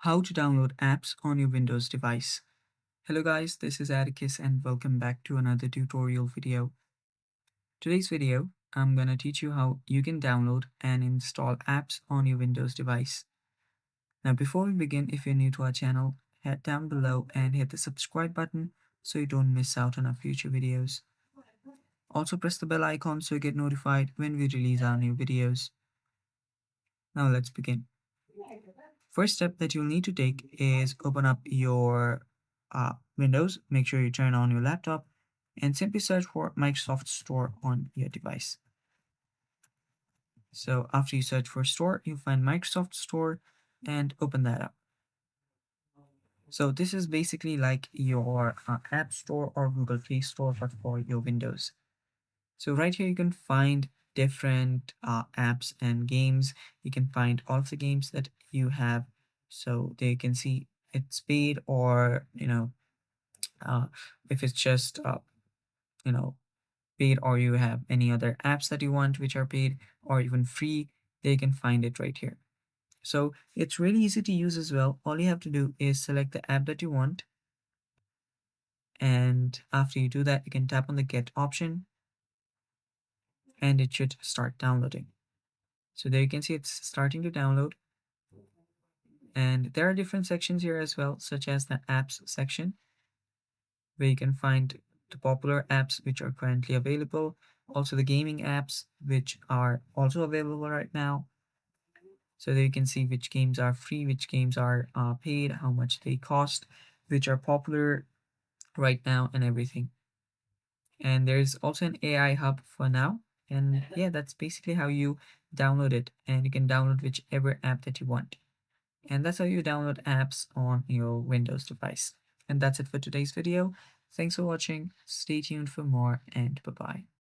How to download apps on your Windows device. Hello guys, this is Atticus and welcome back to another tutorial video. Today's video, I'm gonna teach you how you can download and install apps on your Windows device. Now before we begin, if you're new to our channel, head down below and hit the subscribe button so you don't miss out on our future videos. Also press the bell icon so you get notified when we release our new videos. Now let's begin. First step that you'll need to take is open up your Windows, make sure you turn on your laptop, and simply search for Microsoft Store on your device. So after you search for Store, you'll find Microsoft Store and open that up. So this is basically like your App Store or Google Play Store but for your Windows. So right here you can find different apps and games. You can find all of the games that you have. So there you can see it's paid or uh, if it's just you know paid or you have any other apps that you want which are paid or even free, they can find it right here. So it's really easy to use as well. All you have to do is select the app that you want, and after you do that you can tap on the get option and it should start downloading. So there you can see it's starting to download, and there are different sections here as well, such as the apps section where you can find the popular apps which are currently available, also the gaming apps which are also available right now. So there you can see which games are free, which games are paid, how much they cost, which are popular right now, and everything. And there's also an AI hub for now. And yeah, that's basically how you download it. And you can download whichever app that you want. And that's how you download apps on your Windows device. And that's it for today's video. Thanks for watching. Stay tuned for more and bye bye.